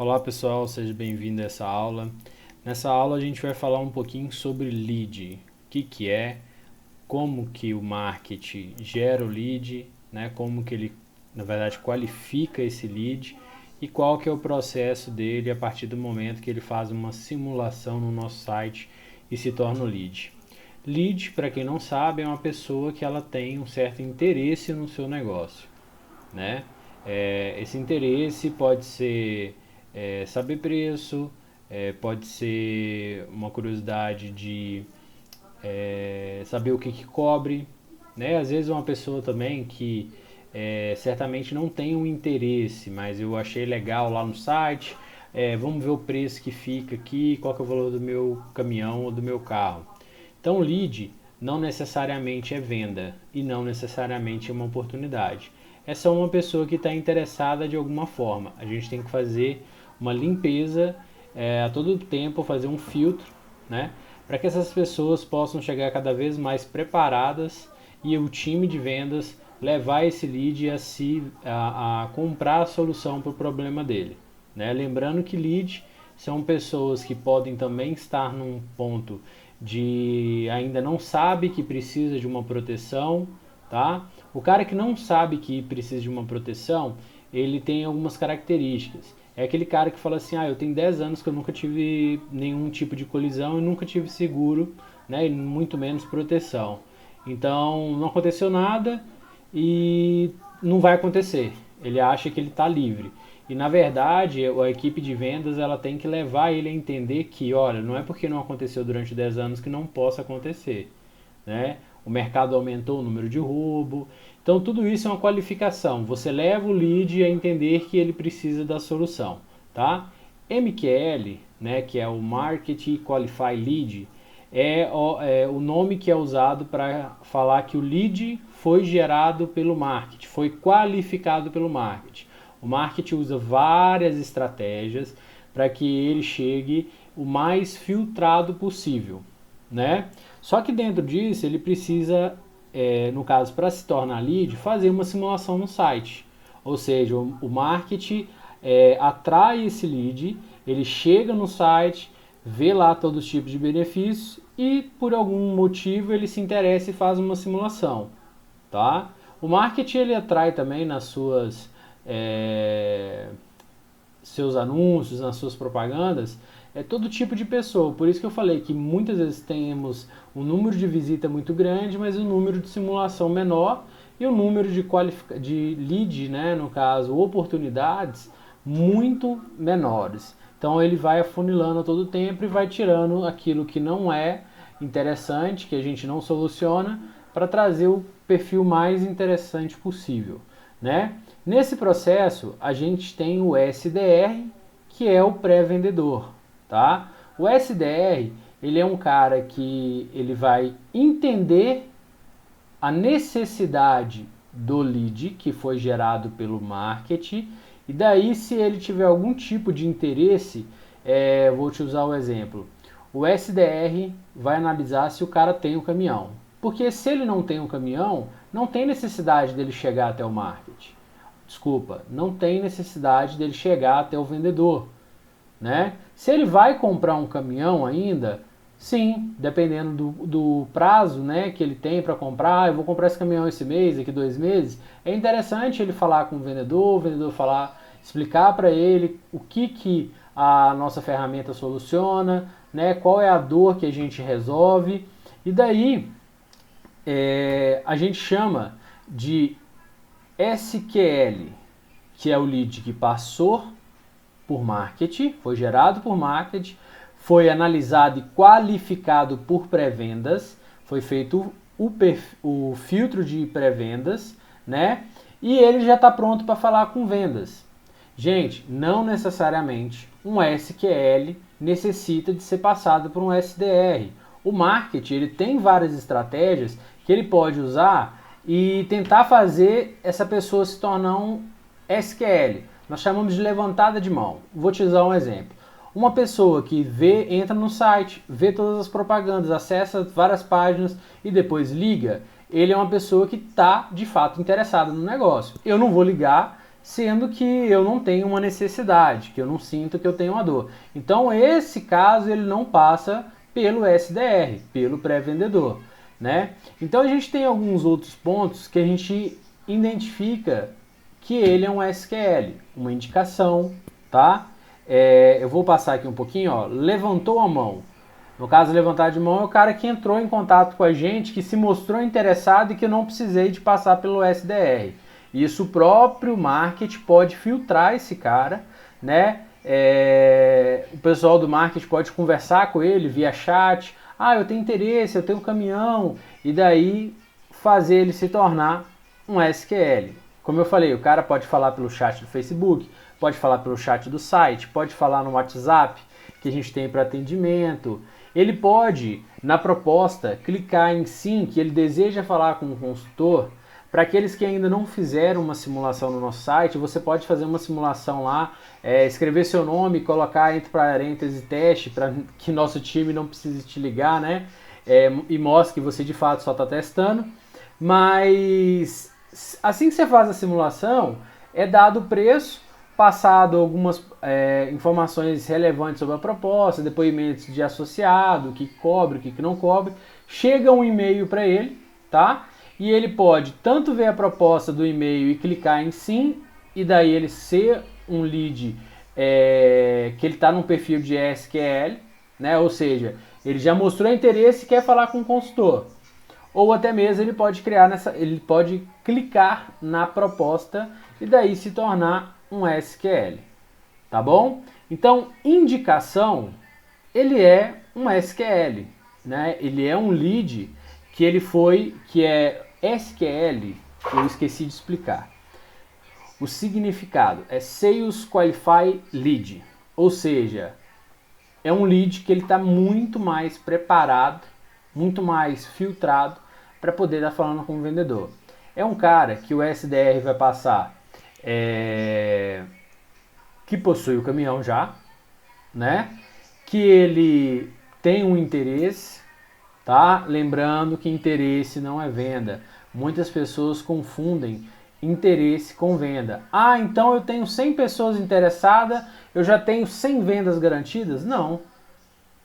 Olá pessoal, seja bem-vindo a essa aula. Nessa aula a gente vai falar um pouquinho sobre lead, o que é, como que o marketing gera o lead, né? Como que ele, na verdade, qualifica esse lead e qual que é o processo dele a partir do momento que ele faz uma simulação no nosso site e se torna o lead. Lead, para quem não sabe, é uma pessoa que ela tem um certo interesse no seu negócio, né? Esse interesse pode ser saber preço, pode ser uma curiosidade de saber o que cobre, né? Às vezes uma pessoa também que certamente não tem um interesse, mas eu achei legal lá no site, vamos ver o preço que fica aqui, qual que é o valor do meu caminhão ou do meu carro. Então, lead não necessariamente é venda e não necessariamente é uma oportunidade. É só uma pessoa que está interessada de alguma forma. A gente tem que fazer uma limpeza a todo tempo, fazer um filtro, né? Para que essas pessoas possam chegar cada vez mais preparadas e o time de vendas levar esse lead a comprar a solução para o problema dele, né? Lembrando que lead são pessoas que podem também estar num ponto de ainda não sabe que precisa de uma proteção, tá? O cara que não sabe que precisa de uma proteção, ele tem algumas características. É aquele cara que fala assim, eu tenho 10 anos que eu nunca tive nenhum tipo de colisão e nunca tive seguro, né? E muito menos proteção. Então, não aconteceu nada e não vai acontecer. Ele acha que ele está livre. E na verdade, a equipe de vendas ela tem que levar ele a entender que, olha, não é porque não aconteceu durante 10 anos que não possa acontecer, né? O mercado aumentou o número de roubo. Então tudo isso é uma qualificação. Você leva o lead a entender que ele precisa da solução, tá? MQL, né, que é o Market Qualify Lead, é o nome que é usado para falar que o lead foi gerado pelo marketing, foi qualificado pelo marketing. O marketing usa várias estratégias para que ele chegue o mais filtrado possível, né? Só que dentro disso ele precisa, no caso, para se tornar lead, fazer uma simulação no site. Ou seja, o marketing atrai esse lead, ele chega no site, vê lá todos os tipos de benefícios e por algum motivo ele se interessa e faz uma simulação, tá? O marketing ele atrai também nas seus anúncios, nas suas propagandas, todo tipo de pessoa. Por isso que eu falei que muitas vezes temos um número de visita muito grande, mas um número de simulação menor e um número de lead, né, no caso, oportunidades, muito menores. Então ele vai afunilando a todo tempo e vai tirando aquilo que não é interessante, que a gente não soluciona, para trazer o perfil mais interessante possível, né? Nesse processo, a gente tem o SDR, que é o pré-vendedor, tá? O SDR, ele é um cara que ele vai entender a necessidade do lead que foi gerado pelo marketing e daí se ele tiver algum tipo de interesse, vou te usar o exemplo. O SDR vai analisar se o cara tem um caminhão. Porque se ele não tem um caminhão, não tem necessidade dele chegar até o marketing. Desculpa, não tem necessidade dele chegar até o vendedor, né? Se ele vai comprar um caminhão ainda, sim, dependendo do prazo, né, que ele tem para comprar, eu vou comprar esse caminhão esse mês, daqui 2 meses, é interessante ele falar com o vendedor falar, explicar para ele o que a nossa ferramenta soluciona, né, qual é a dor que a gente resolve, e daí a gente chama de SQL, que é o lead que passou por marketing, foi gerado por marketing, foi analisado e qualificado por pré-vendas, foi feito o filtro de pré-vendas, né? E ele já está pronto para falar com vendas. Gente, não necessariamente um SQL necessita de ser passado por um SDR. O marketing ele tem várias estratégias que ele pode usar e tentar fazer essa pessoa se tornar um SQL. Nós chamamos de levantada de mão. Vou te usar um exemplo. Uma pessoa que entra no site, vê todas as propagandas, acessa várias páginas e depois liga, ele é uma pessoa que está de fato interessada no negócio. Eu não vou ligar sendo que eu não tenho uma necessidade, que eu não sinto que eu tenho uma dor. Então esse caso ele não passa pelo SDR, pelo pré-vendedor, né? Então a gente tem alguns outros pontos que a gente identifica que ele é um SQL, uma indicação, tá? Eu vou passar aqui um pouquinho, ó, levantou a mão. No caso, levantar de mão é o cara que entrou em contato com a gente, que se mostrou interessado e que eu não precisei de passar pelo SDR. Isso o próprio marketing pode filtrar esse cara, né? O pessoal do marketing pode conversar com ele via chat. Ah, eu tenho interesse, eu tenho caminhão. E daí fazer ele se tornar um SQL. Como eu falei, o cara pode falar pelo chat do Facebook, pode falar pelo chat do site, pode falar no WhatsApp que a gente tem para atendimento. Ele pode, na proposta, clicar em sim, que ele deseja falar com o consultor. Para aqueles que ainda não fizeram uma simulação no nosso site, você pode fazer uma simulação lá, escrever seu nome, colocar entre parênteses teste, para que nosso time não precise te ligar, né? E mostre que você de fato só está testando. Mas assim que você faz a simulação, é dado o preço, passado algumas informações relevantes sobre a proposta, depoimentos de associado, o que cobre, o que não cobre, chega um e-mail para ele, tá? E ele pode tanto ver a proposta do e-mail e clicar em sim, e daí ele ser um lead que ele está num perfil de SQL, né? Ou seja, ele já mostrou interesse e quer falar com o consultor. Ou até mesmo ele pode clicar na proposta e daí se tornar um SQL, tá bom? Então, indicação, ele é um SQL, né? Ele é um lead que é SQL, eu esqueci de explicar. O significado é Sales Qualify Lead, ou seja, é um lead que ele está muito mais preparado, muito mais filtrado para poder estar falando com o vendedor. É um cara que o SDR vai passar que possui o caminhão já, né? Que ele tem um interesse, tá? Lembrando que interesse não é venda. Muitas pessoas confundem interesse com venda. Ah, então eu tenho 100 pessoas interessadas, eu já tenho 100 vendas garantidas? Não.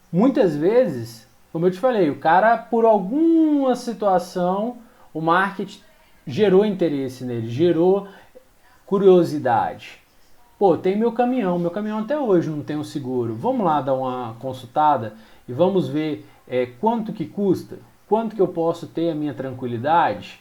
Muitas vezes, como eu te falei, o cara, por alguma situação, o marketing gerou interesse nele, gerou curiosidade. Pô, tem meu caminhão até hoje não tem um seguro. Vamos lá dar uma consultada e vamos ver quanto que custa, quanto que eu posso ter a minha tranquilidade,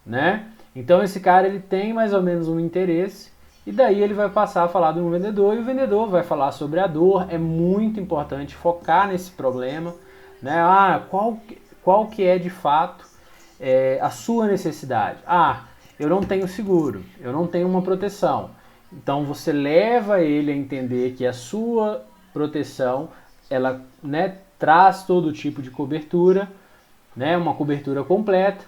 né? Então esse cara ele tem mais ou menos um interesse e daí ele vai passar a falar de um vendedor e o vendedor vai falar sobre a dor. É muito importante focar nesse problema, né? Qual que é de fato a sua necessidade? Eu não tenho seguro, eu não tenho uma proteção. Então você leva ele a entender que a sua proteção ela, né, traz todo tipo de cobertura, né, uma cobertura completa.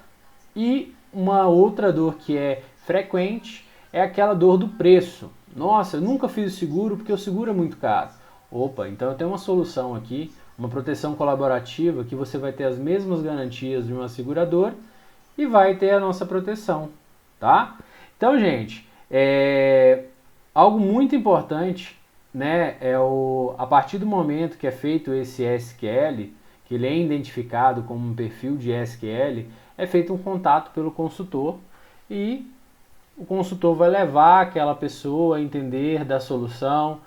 E uma outra dor que é frequente é aquela dor do preço. Nossa, eu nunca fiz o seguro porque o seguro é muito caro. Opa, então eu tenho uma solução aqui, uma proteção colaborativa que você vai ter as mesmas garantias de uma seguradora e vai ter a nossa proteção, tá? Então, gente, algo muito importante, né, a partir do momento que é feito esse SQL, que ele é identificado como um perfil de SQL, é feito um contato pelo consultor e o consultor vai levar aquela pessoa a entender da solução,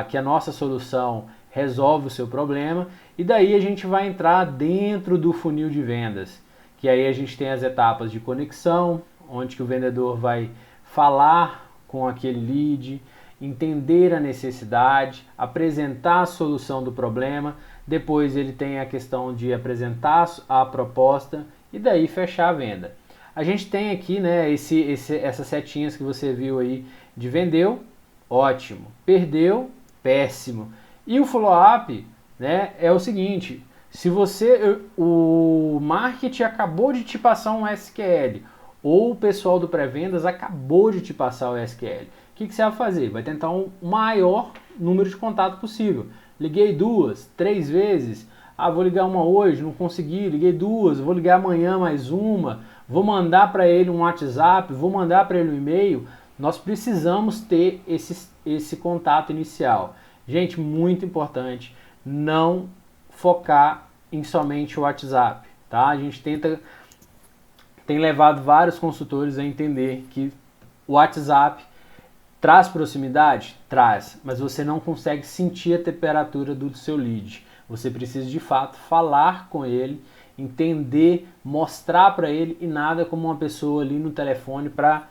que a nossa solução resolve o seu problema e daí a gente vai entrar dentro do funil de vendas, que aí a gente tem as etapas de conexão, onde que o vendedor vai falar com aquele lead, entender a necessidade, apresentar a solução do problema, depois ele tem a questão de apresentar a proposta e daí fechar a venda. A gente tem aqui, né, essas setinhas que você viu aí de vendeu, ótimo, perdeu, péssimo. E o follow-up, né, é o seguinte, se o marketing acabou de te passar um SQL ou o pessoal do pré-vendas acabou de te passar o SQL, o que você vai fazer? Vai tentar um maior número de contato possível. Liguei 2, 3 vezes, vou ligar uma hoje, não consegui, liguei 2, vou ligar amanhã mais uma, vou mandar para ele um WhatsApp, vou mandar para ele um e-mail. nós precisamos ter esse contato inicial. Gente, muito importante, não focar em somente o WhatsApp, tá? A gente tem levado vários consultores a entender que o WhatsApp traz proximidade? Traz, mas você não consegue sentir a temperatura do seu lead. Você precisa de fato falar com ele, entender, mostrar para ele e nada como uma pessoa ali no telefone para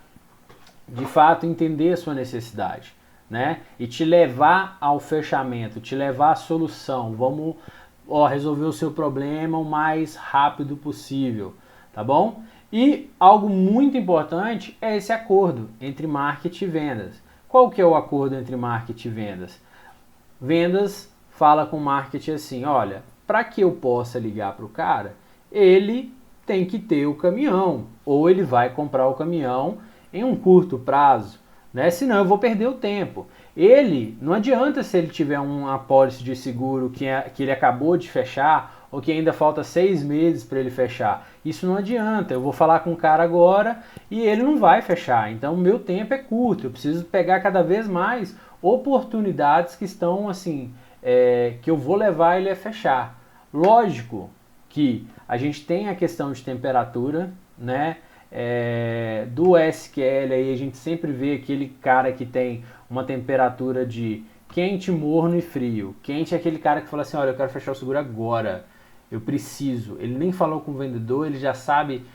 de fato entender a sua necessidade, né? E te levar ao fechamento, te levar à solução. Vamos resolver o seu problema o mais rápido possível, tá bom? E algo muito importante é esse acordo entre marketing e vendas. Qual que é o acordo entre marketing e vendas? Vendas fala com marketing assim, olha, para que eu possa ligar para o cara, ele tem que ter o caminhão, ou ele vai comprar o caminhão em um curto prazo, né? Senão eu vou perder o tempo. Ele, não adianta se ele tiver uma apólice de seguro que ele acabou de fechar, ou que ainda falta 6 meses para ele fechar. Isso não adianta, eu vou falar com o cara agora e ele não vai fechar. Então o meu tempo é curto, eu preciso pegar cada vez mais oportunidades que estão assim, que eu vou levar ele a fechar. Lógico que a gente tem a questão de temperatura, né? Do SQL aí a gente sempre vê aquele cara que tem uma temperatura de quente, morno e frio. Quente é aquele cara que fala assim, olha, eu quero fechar o seguro agora, eu preciso. Ele nem falou com o vendedor, ele já sabe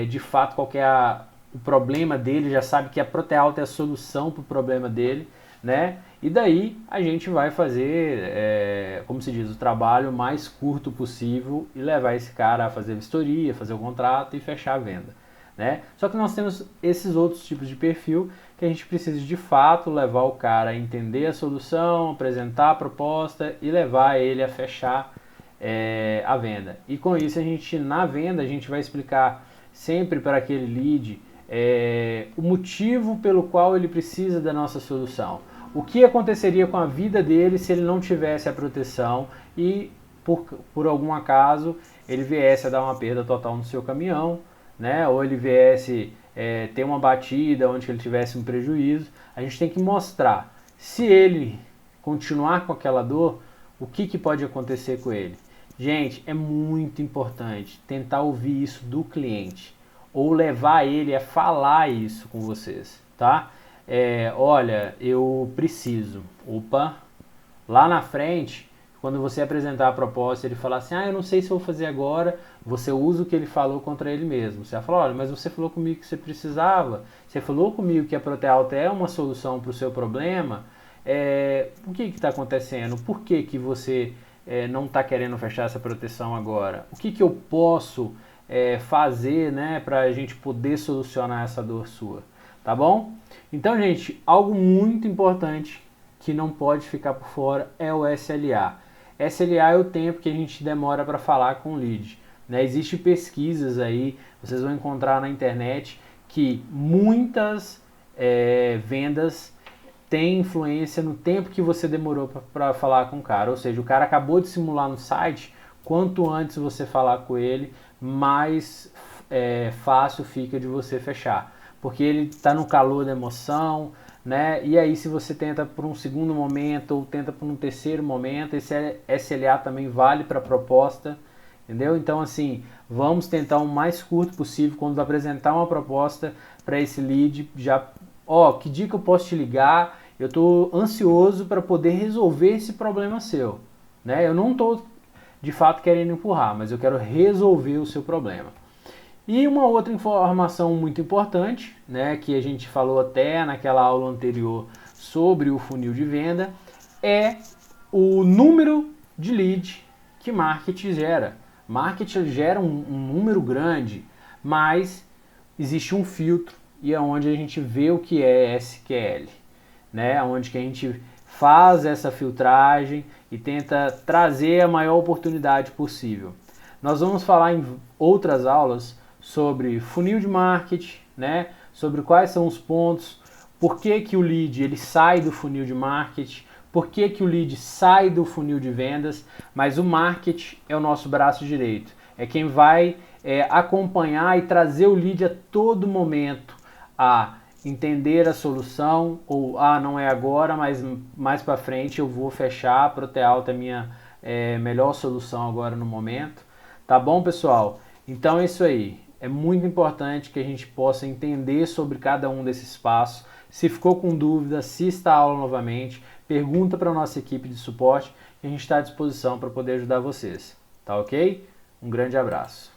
de fato qual que é o problema dele, já sabe que a Protealta é a solução para o problema dele, né? E daí a gente vai fazer, como se diz, o trabalho mais curto possível e levar esse cara a fazer a vistoria, fazer o contrato e fechar a venda, né? Só que nós temos esses outros tipos de perfil que a gente precisa de fato levar o cara a entender a solução, apresentar a proposta e levar ele a fechar a venda. E com isso na venda a gente vai explicar sempre para aquele lead o motivo pelo qual ele precisa da nossa solução. O que aconteceria com a vida dele se ele não tivesse a proteção e por algum acaso ele viesse a dar uma perda total no seu caminhão, né? Ou ele viesse ter uma batida onde ele tivesse um prejuízo. A gente tem que mostrar, se ele continuar com aquela dor, o que pode acontecer com ele. Gente, é muito importante tentar ouvir isso do cliente ou levar ele a falar isso com vocês, tá? Olha, eu preciso. Opa, lá na frente, quando você apresentar a proposta, ele falar assim, eu não sei se eu vou fazer agora, você usa o que ele falou contra ele mesmo. Você vai falar, olha, mas você falou comigo que você precisava, você falou comigo que a Protealta é uma solução para o seu problema, o que está acontecendo? Por que você não está querendo fechar essa proteção agora? O que eu posso fazer, né, para a gente poder solucionar essa dor sua? Tá bom? Então, gente, algo muito importante que não pode ficar por fora é o SLA. SLA é o tempo que a gente demora para falar com o lead, né? Existem pesquisas aí, vocês vão encontrar na internet, que muitas vendas têm influência no tempo que você demorou para falar com o cara. Ou seja, o cara acabou de simular no site, quanto antes você falar com ele, mais fácil fica de você fechar. Porque ele está no calor da emoção, né? E aí se você tenta por um segundo momento ou tenta por um terceiro momento, esse SLA também vale para a proposta, entendeu? Então assim, vamos tentar o mais curto possível quando apresentar uma proposta para esse lead, já, que dia que eu posso te ligar? Eu estou ansioso para poder resolver esse problema seu, né? Eu não estou de fato querendo empurrar, mas eu quero resolver o seu problema. E uma outra informação muito importante, né, que a gente falou até naquela aula anterior sobre o funil de venda, é o número de lead que marketing gera. Marketing gera um número grande, mas existe um filtro e é onde a gente vê o que é SQL, né, onde que a gente faz essa filtragem e tenta trazer a maior oportunidade possível. Nós vamos falar em outras aulas sobre funil de marketing, né? Sobre quais são os pontos, por que o lead ele sai do funil de marketing, por que o lead sai do funil de vendas, mas o marketing é o nosso braço direito, é quem vai acompanhar e trazer o lead a todo momento a entender a solução, ou não é agora, mas mais para frente eu vou fechar, a Protealta é a minha melhor solução agora no momento. Tá bom, pessoal? Então é isso aí. É muito importante que a gente possa entender sobre cada um desses passos. Se ficou com dúvida, assista a aula novamente, pergunta para a nossa equipe de suporte e a gente está à disposição para poder ajudar vocês. Tá ok? Um grande abraço.